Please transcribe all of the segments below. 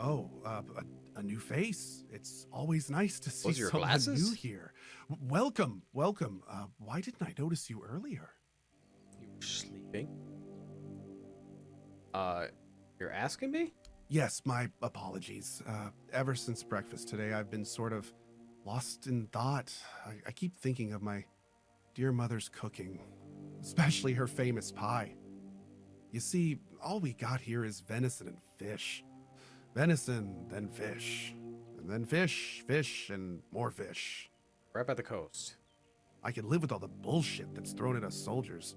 A new face. It's always nice to see Those are your someone glasses? new here. Welcome, welcome. Why didn't I notice you earlier? You were sleeping? You're asking me? Yes, my apologies. Ever since breakfast today, I've been sort of lost in thought. I keep thinking of my dear mother's cooking, especially her famous pie. You see, all we got here is venison and fish. Venison, then fish. And then fish, fish, and more fish. Right by the coast. I can live with all the bullshit that's thrown at us soldiers.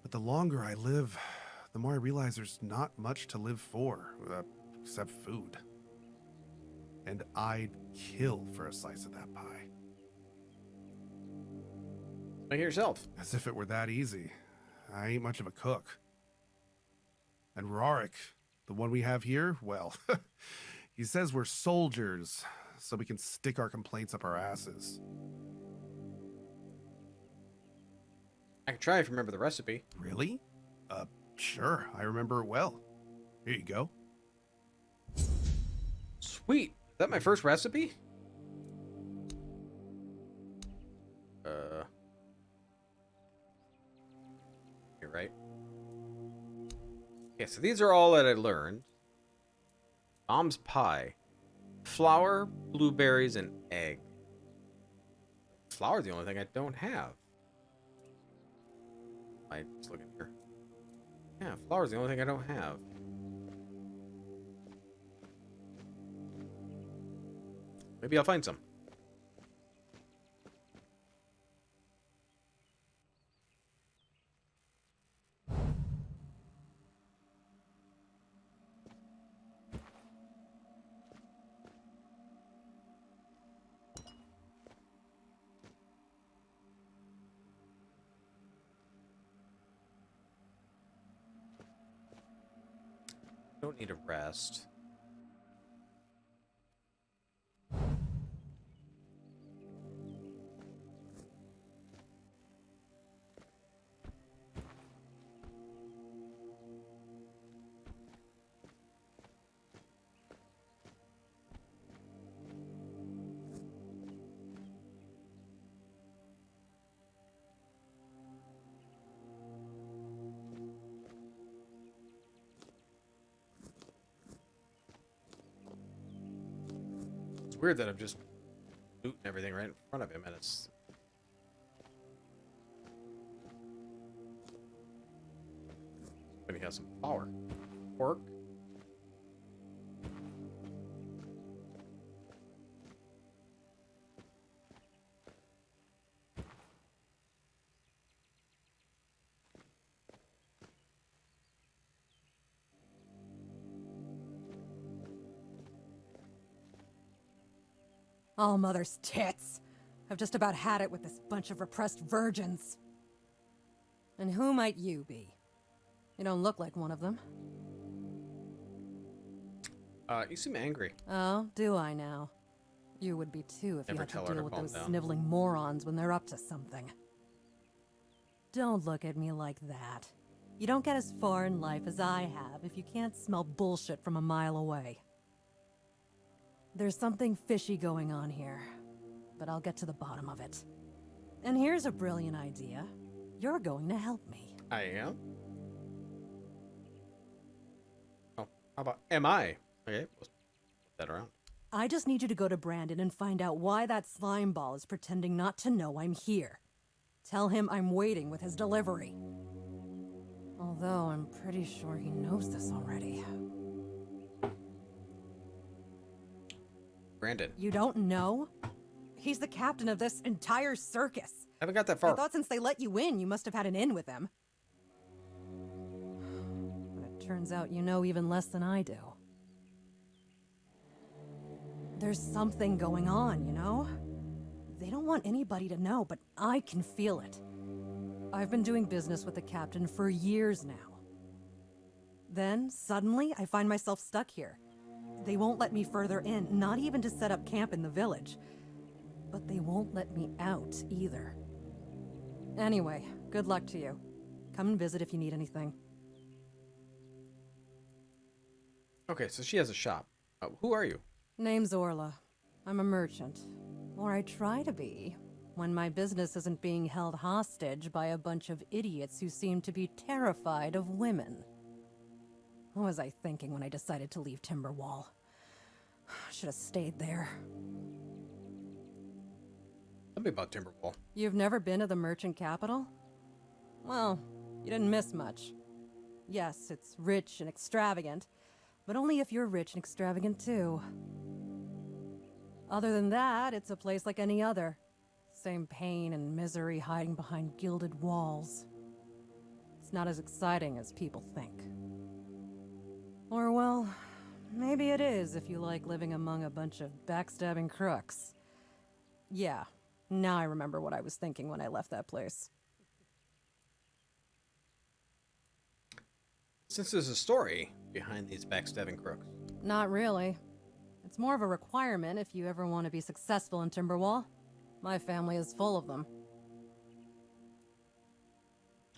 But the longer I live, the more I realize there's not much to live for, except food. And I'd kill for a slice of that pie. Make it yourself. As if it were that easy. I ain't much of a cook. And Rorik, the one we have here, well, he says we're soldiers, so we can stick our complaints up our asses. I can try if you remember the recipe. Really? Sure, I remember it well. Here you go. Sweet. Is that my first recipe? You're right. Okay, so these are all that I learned. Mom's pie. Flour, blueberries, and egg. Flour's the only thing I don't have. I just looking here. Yeah, flour's the only thing I don't have. Maybe I'll find some. Don't need a rest. It's weird that I'm just looting everything right in front of him, and it's... Maybe he has some power. Pork. All mother's tits. I've just about had it with this bunch of repressed virgins. And who might you be? You don't look like one of them. You seem angry. Oh, do I now? You would be too if you Never had tell to her to deal with calm those down. sniveling morons when they're up to something. Don't look at me like that. You don't get as far in life as I have if you can't smell bullshit from a mile away. There's something fishy going on here, but I'll get to the bottom of it. And here's a brilliant idea. You're going to help me. I am? Oh, how about... Am I? Okay, let's put that around. I just need you to go to Brandon and find out why that slime ball is pretending not to know I'm here. Tell him I'm waiting with his delivery. Although I'm pretty sure he knows this already. Brandon. You don't know? He's the captain of this entire circus. Haven't got that I far. thought since they let you in, you must have had an in with him. But it turns out you know even less than I do. There's something going on, you know? They don't want anybody to know, but I can feel it. I've been doing business with the captain for years now. Then, suddenly, I find myself stuck here. They won't let me further in, not even to set up camp in the village. But they won't let me out, either. Anyway, good luck to you. Come and visit if you need anything. Okay, so she has a shop. Who are you? Name's Orla. I'm a merchant. Or I try to be, when my business isn't being held hostage by a bunch of idiots who seem to be terrified of women. What was I thinking when I decided to leave Timberwall? Should have stayed there. Tell me about Timberwall. You've never been to the merchant capital? Well, you didn't miss much. Yes, it's rich and extravagant, but only if you're rich and extravagant too. Other than that, it's a place like any other. Same pain and misery hiding behind gilded walls. It's not as exciting as people think. Or, well, maybe it is if you like living among a bunch of backstabbing crooks. Yeah, now I remember what I was thinking when I left that place. Since there's a story behind these backstabbing crooks. Not really. It's more of a requirement if you ever want to be successful in Timberwall. My family is full of them.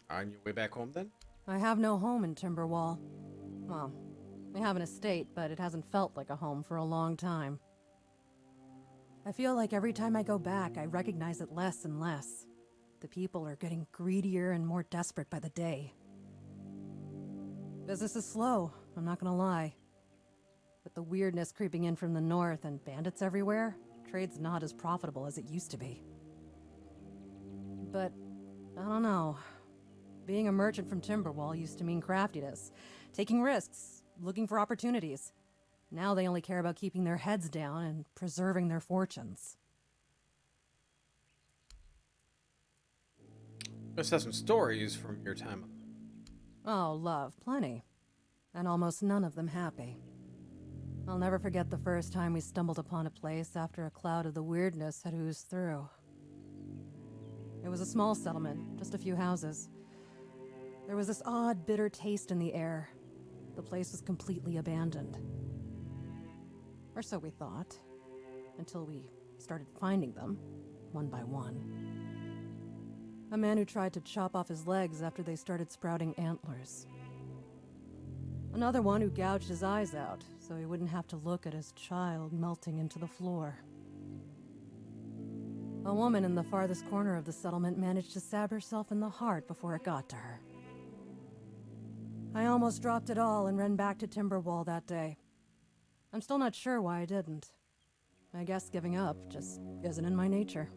On your way back home then? I have no home in Timberwall. Well, we have an estate, but it hasn't felt like a home for a long time. I feel like every time I go back, I recognize it less and less. The people are getting greedier and more desperate by the day. Business is slow, I'm not gonna lie. With the weirdness creeping in from the north and bandits everywhere, trade's not as profitable as it used to be. But, I don't know. Being a merchant from Timberwall used to mean craftiness, taking risks, looking for opportunities. Now they only care about keeping their heads down and preserving their fortunes. Let's have some stories from your time. Oh, love, plenty. And almost none of them happy. I'll never forget the first time we stumbled upon a place after a cloud of the weirdness had oozed through. It was a small settlement, just a few houses. There was this odd, bitter taste in the air. The place was completely abandoned. Or so we thought. Until we started finding them, one by one. A man who tried to chop off his legs after they started sprouting antlers. Another one who gouged his eyes out so he wouldn't have to look at his child melting into the floor. A woman in the farthest corner of the settlement managed to stab herself in the heart before it got to her. I almost dropped it all and ran back to Timberwall that day. I'm still not sure why I didn't. I guess giving up just isn't in my nature.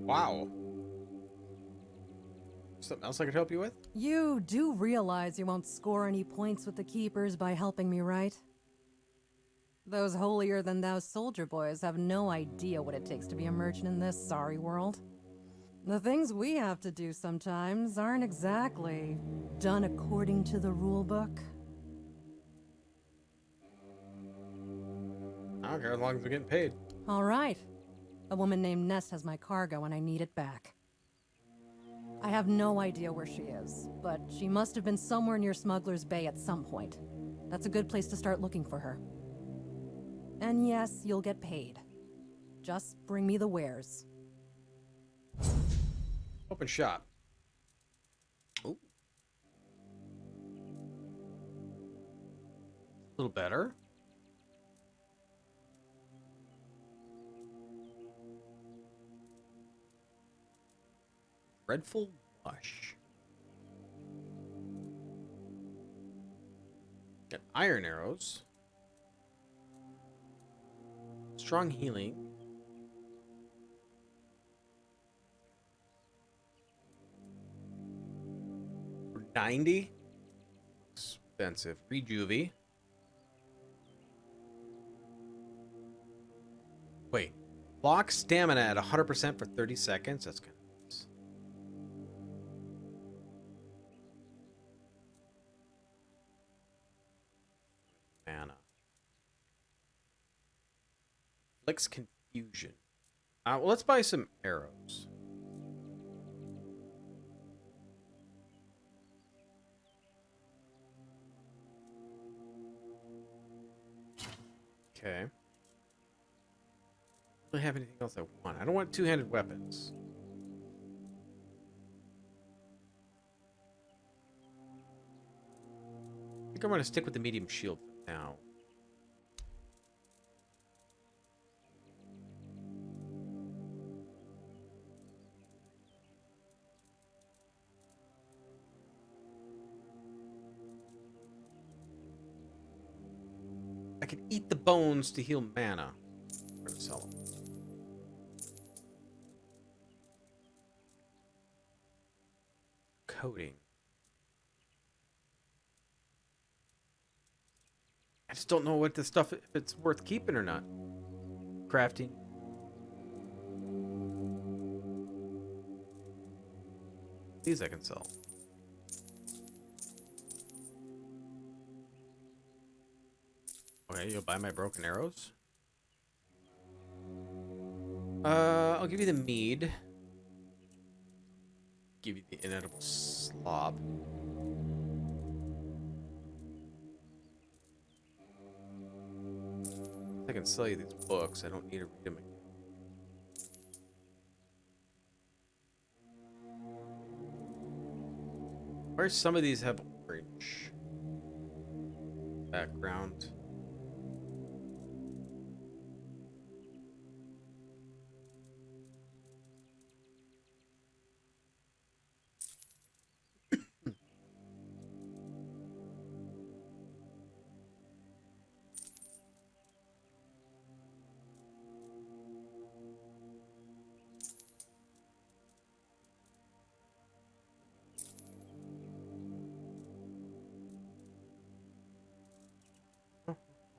Wow. Something else I could help you with? You do realize you won't score any points with the Keepers by helping me, right? Those holier-than-thou soldier boys have no idea what it takes to be a merchant in this sorry world. The things we have to do sometimes aren't exactly done according to the rulebook. I don't care as long as we're getting paid. All right. A woman named Nest has my cargo and I need it back. I have no idea where she is, but she must have been somewhere near Smuggler's Bay at some point. That's a good place to start looking for her. And yes, you'll get paid. Just bring me the wares. Open shop. Ooh. A little better. Dreadful Wash. Got iron arrows. Strong healing. For 90. Expensive. Rejuvie. Wait. Lock stamina at 100% for 30 seconds. That's kind of nice. Mana. Flicks confusion. Well, let's buy some arrows. Okay. Don't have anything else I want. I don't want two-handed weapons. I think I'm going to stick with the medium shield for now. I can eat the bones to heal mana. I'm gonna sell them. Coding. I just don't know what this stuff, if it's worth keeping or not. Crafting. These I can sell. Okay, you'll buy my broken arrows? I'll give you the mead. Give you the inedible slop. I can sell you these books. I don't need to read them again. Where some of these have orange background.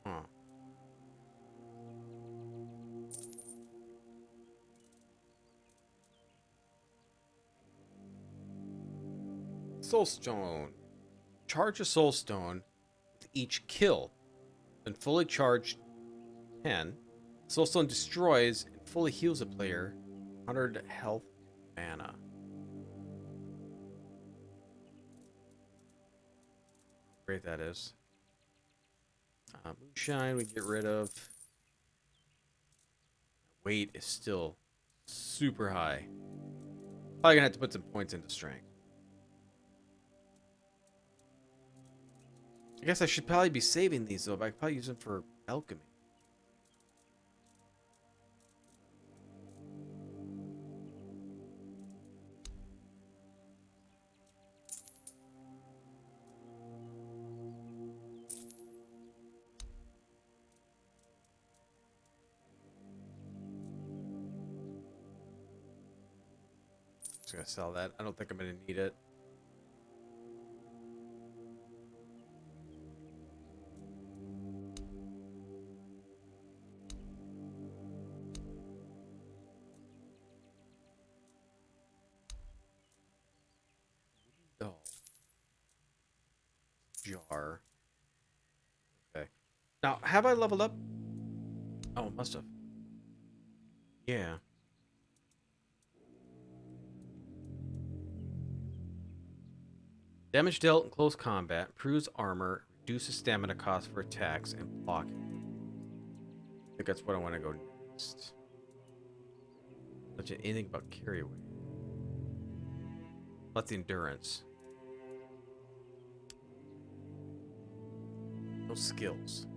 Huh. Soulstone. Charge a soulstone with each kill. Then fully charged 10. Soulstone destroys and fully heals a player 100 health mana. Great that is. Moonshine we get rid of. Weight is still super high. Probably gonna have to put some points into strength. I guess I should probably be saving these though, but I could probably use them for alchemy. Just gonna sell that. I don't think I'm gonna need it. Doll. Jar. Okay. Now, have I leveled up? Oh, must have. Yeah. Damage dealt in close combat, improves armor, reduces stamina cost for attacks, and blocking. I think that's what I want to go next. Mention anything about carry weight. What's the endurance? No skills.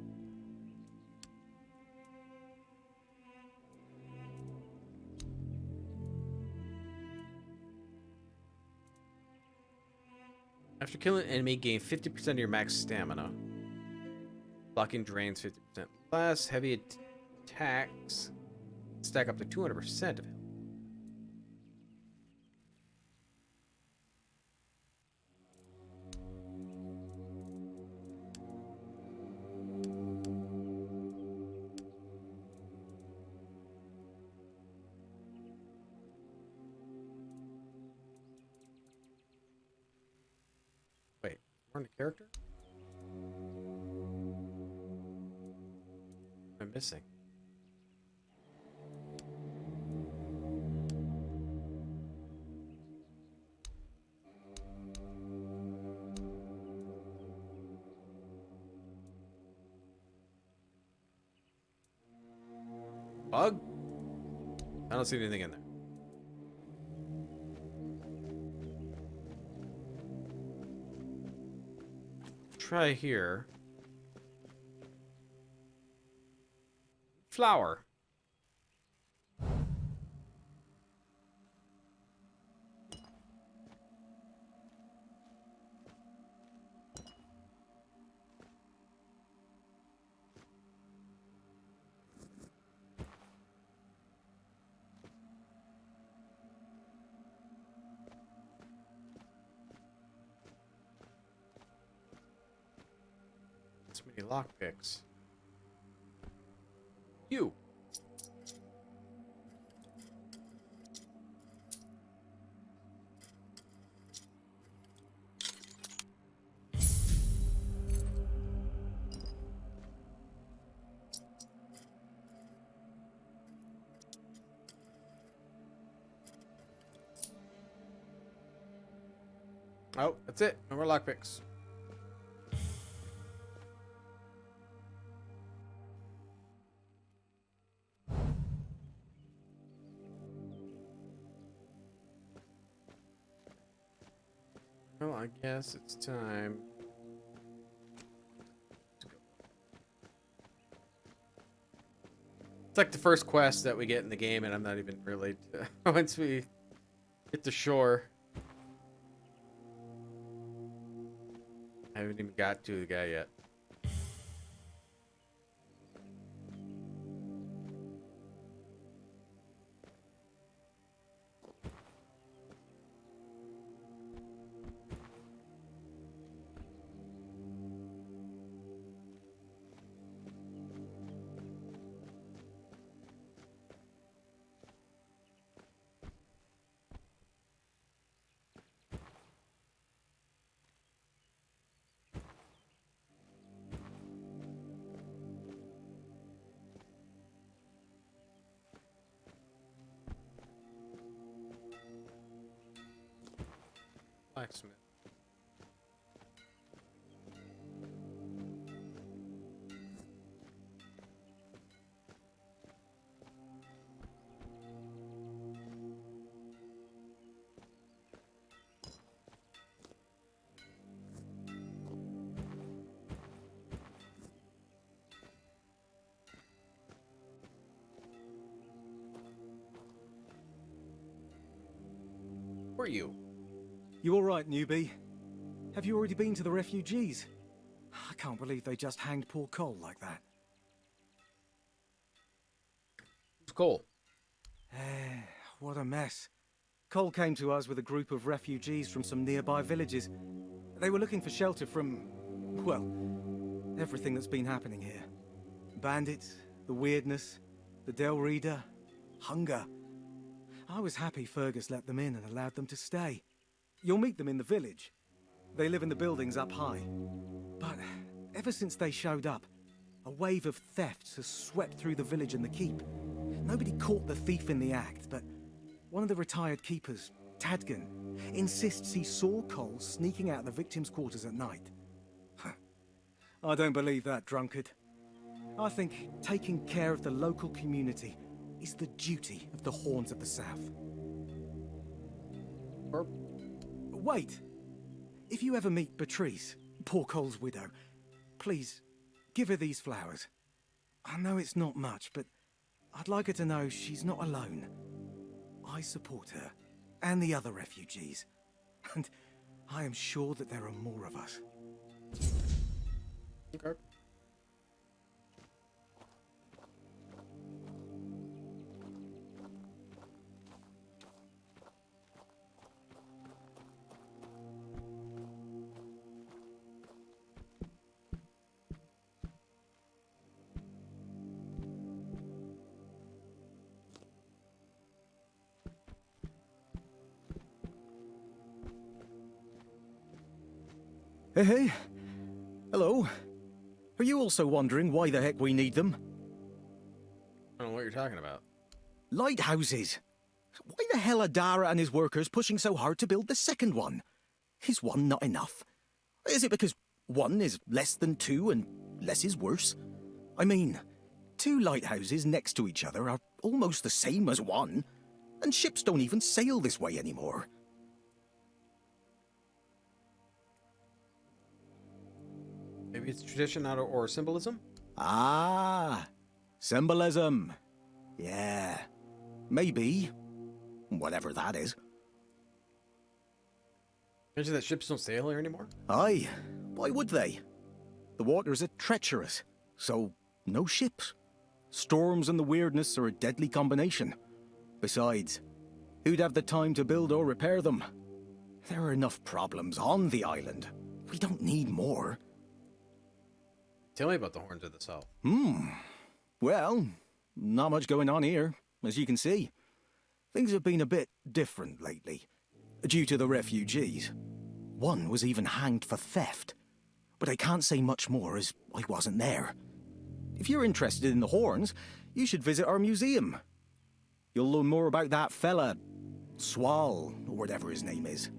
After killing an enemy, gain 50% of your max stamina. Blocking drains 50% less. Heavy attacks stack up to 200% of health. Wait, we're on the character? What am I missing? Bug? I don't see anything in there. Try here. Flower. So many lockpicks. You. Oh, that's it. No more lockpicks. Well, I guess it's time to go. It's like the first quest that we get in the game, and I'm not even really once we get to shore. I haven't even got to the guy yet. Blacksmith. Who are you? You all right, newbie? Have you already been to the refugees? I can't believe they just hanged poor Cole like that. Who's Cole? What a mess. Cole came to us with a group of refugees from some nearby villages. They were looking for shelter from, well, everything that's been happening here. Bandits, the weirdness, the Del Reader, hunger. I was happy Fergus let them in and allowed them to stay. You'll meet them in the village. They live in the buildings up high. But ever since they showed up, a wave of thefts has swept through the village and the keep. Nobody caught the thief in the act, but one of the retired keepers, Tadgan, insists he saw Cole sneaking out the victims' quarters at night. I don't believe that, drunkard. I think taking care of the local community is the duty of the Horns of the South. Wait! If you ever meet Beatrice, poor Cole's widow, please, give her these flowers. I know it's not much, but I'd like her to know she's not alone. I support her, and the other refugees. And I am sure that there are more of us. Okay. Hey. Hello. Are you also wondering why the heck we need them? I don't know what you're talking about. Lighthouses. Why the hell are Dara and his workers pushing so hard to build the second one? Is one not enough? Is it because one is less than two and less is worse? I mean, two lighthouses next to each other are almost the same as one, and ships don't even sail this way anymore. Maybe it's tradition or symbolism? Ah, Symbolism. Yeah. Maybe. Whatever that is. Imagine that ships don't sail here anymore? Aye. Why would they? The waters are treacherous, so no ships. Storms and the weirdness are a deadly combination. Besides, who'd have the time to build or repair them? There are enough problems on the island. We don't need more. Tell me about the Horns of the South. Well, not much going on here, as you can see. Things have been a bit different lately, due to the refugees. One was even hanged for theft. But I can't say much more as I wasn't there. If you're interested in the Horns, you should visit our museum. You'll learn more about that fella, Swal, or whatever his name is.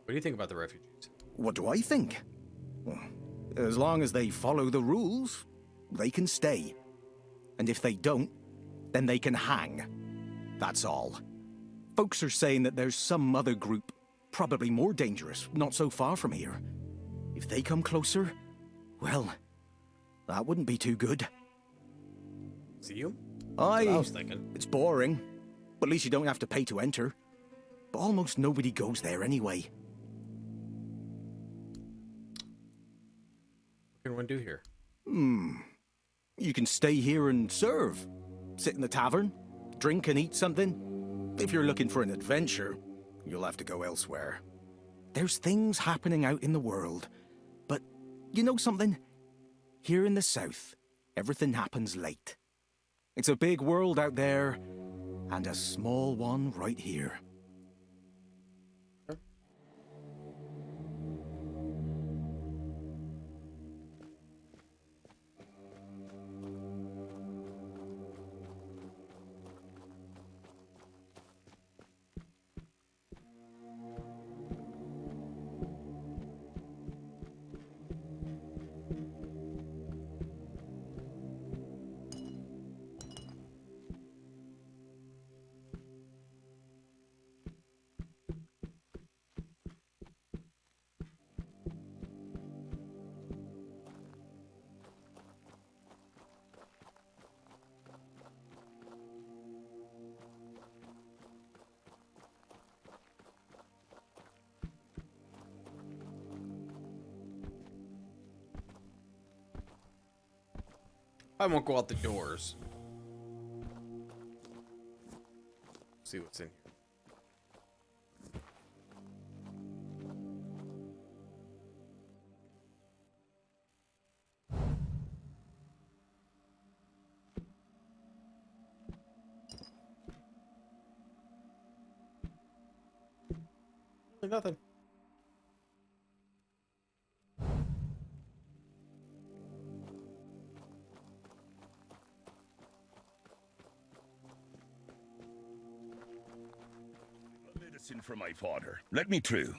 What do you think about the refugees? What do I think? Well, as long as they follow the rules, they can stay. And if they don't, then they can hang. That's all. Folks are saying that there's some other group, probably more dangerous, not so far from here. If they come closer, well, that wouldn't be too good. See you? That's what I was thinking. It's boring, but at least you don't have to pay to enter. But almost nobody goes there anyway. What can one do here? You can stay here and serve. Sit in the tavern, drink and eat something. If you're looking for an adventure, you'll have to go elsewhere. There's things happening out in the world. But you know something? Here in the south, everything happens late. It's a big world out there, and a small one right here. I won't go out the doors. See what's in here. Nothing. Medicine for my father. Let me through.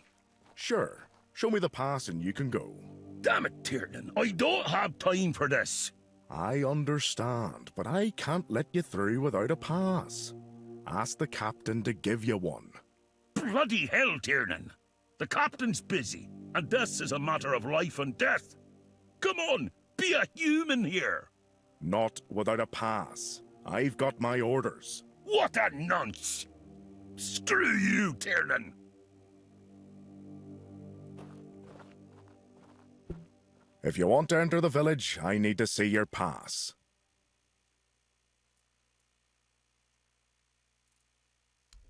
Sure. Show me the pass and you can go. Damn it, Tiernan. I don't have time for this. I understand, but I can't let you through without a pass. Ask the captain to give you one. Bloody hell, Tiernan. The captain's busy, and this is a matter of life and death. Come on, be a human here. Not without a pass. I've got my orders. What a nonce. Screw you, Tiernan. If you want to enter the village, I need to see your pass.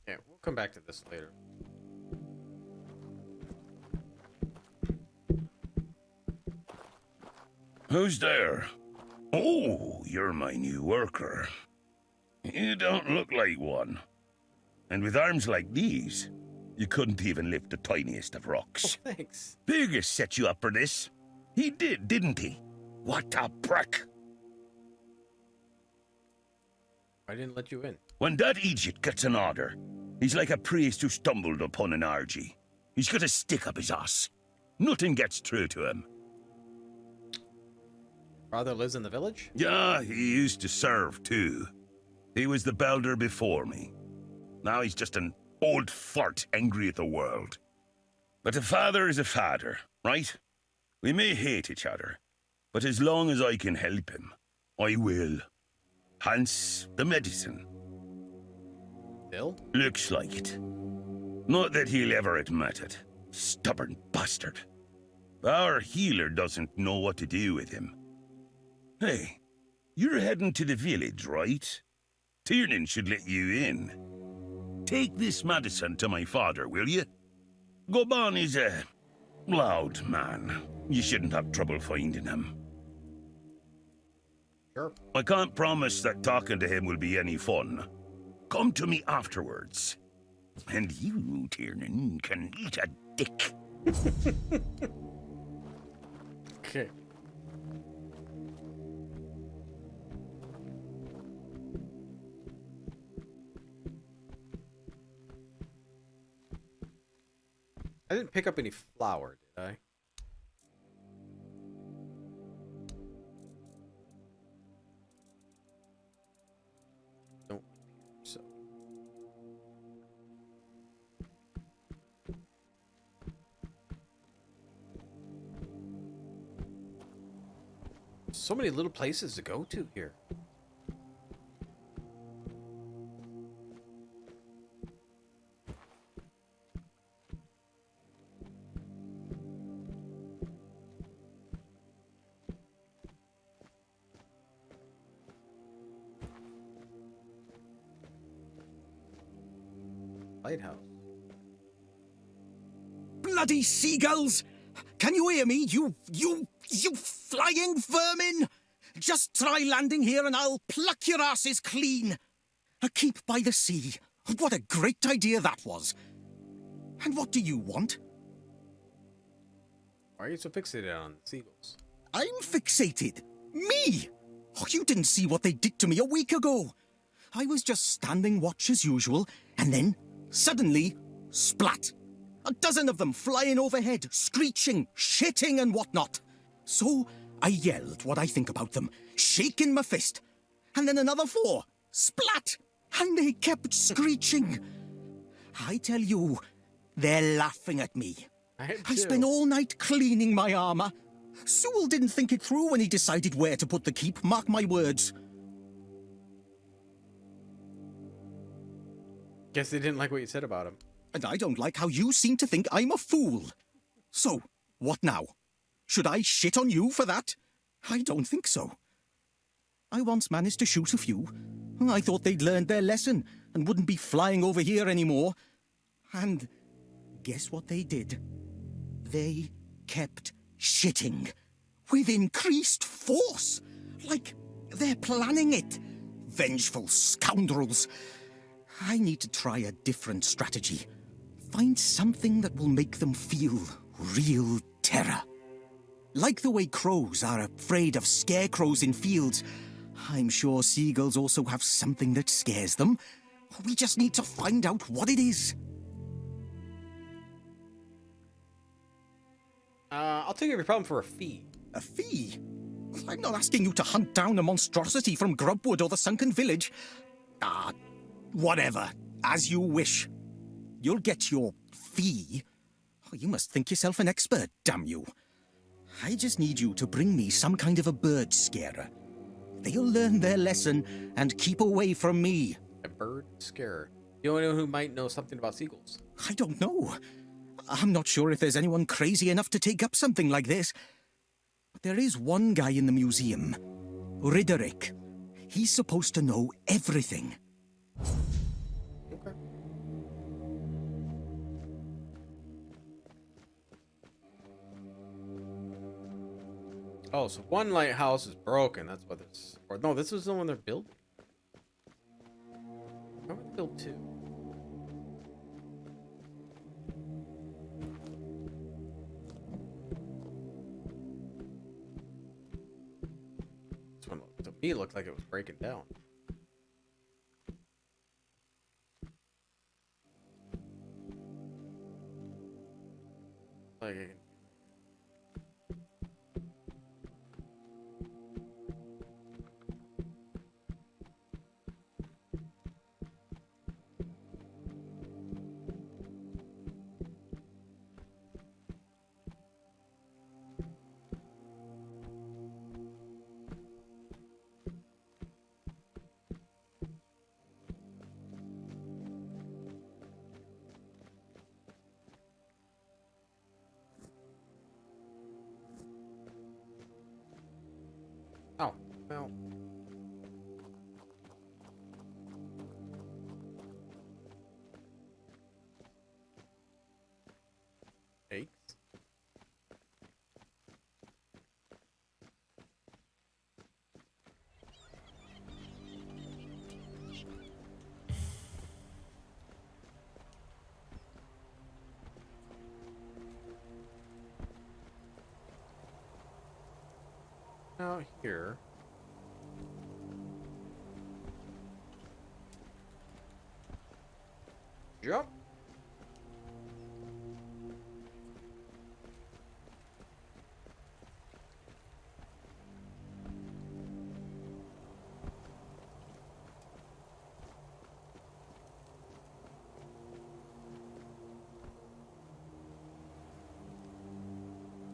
Yeah, we'll come back to this later. Who's there? Oh, you're my new worker. You don't look like one. And with arms like these, you couldn't even lift the tiniest of rocks. Oh, thanks. Burgess set you up for this. He did, didn't he? What a prick. I didn't let you in. When that idiot gets an order, he's like a priest who stumbled upon an orgy. He's got a stick up his ass. Nothing gets through to him. Father lives in the village? Yeah, he used to serve too. He was the builder before me. Now he's just an old fart angry at the world. But a father is a father, right? We may hate each other, But as long as I can help him, I will. Hence the medicine. Still? Looks like it. Not that he'll ever admit it. Stubborn bastard. Our healer doesn't know what to do with him. Hey, you're heading to the village, right? Tiernan should let you in. Take this medicine to my father, will you? Goban is a loud man. You shouldn't have trouble finding him. Sure. I can't promise that talking to him will be any fun. Come to me afterwards. And you, Tiernan, can eat a dick. Okay. I didn't pick up any flour, did I? Don't appear so. So many little places to go to here. Lighthouse. Bloody seagulls! Can you hear me, you flying vermin? Just try landing here and I'll pluck your asses clean. A keep by the sea. What a great idea that was. And what do you want? Why are you so fixated on seagulls? I'm fixated. Me? Oh, you didn't see what they did to me a week ago. I was just standing watch as usual, and then, suddenly, splat. A dozen of them flying overhead, screeching, shitting and whatnot. So I yelled what I think about them, shaking my fist. And then another 4, splat, and they kept screeching. I tell you, they're laughing at me. I spent all night cleaning my armor. Sewell didn't think it through when he decided where to put the keep, mark my words. Guess they didn't like what you said about him. And I don't like how you seem to think I'm a fool. So, what now? Should I shit on you for that? I don't think so. I once managed to shoot a few. I thought they'd learned their lesson and wouldn't be flying over here anymore. And guess what they did? They kept shitting. With increased force. Like they're planning it. Vengeful scoundrels. I need to try a different strategy. Find something that will make them feel real terror. Like the way crows are afraid of scarecrows in fields, I'm sure seagulls also have something that scares them. We just need to find out what it is. I'll take every problem for a fee. A fee? I'm not asking you to hunt down a monstrosity from Grubwood or the Sunken Village. Whatever. As you wish. You'll get your fee. Oh, you must think yourself an expert, damn you. I just need you to bring me some kind of a bird scarer. They'll learn their lesson and keep away from me. A bird scarer. You know anyone who might know something about seagulls? I don't know. I'm not sure if there's anyone crazy enough to take up something like this. But there is one guy in the museum. Riderick. He's supposed to know everything. Okay. Oh, so one lighthouse is broken. That's what this. Or no, this was the one they're building. How would they build 2? This one to me looked like it was breaking down. Like I can. Well. Eggs. Now here. Jump.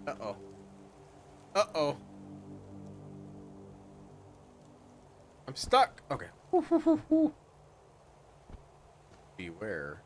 Uh-oh. Uh-oh. I'm stuck. Okay. Beware.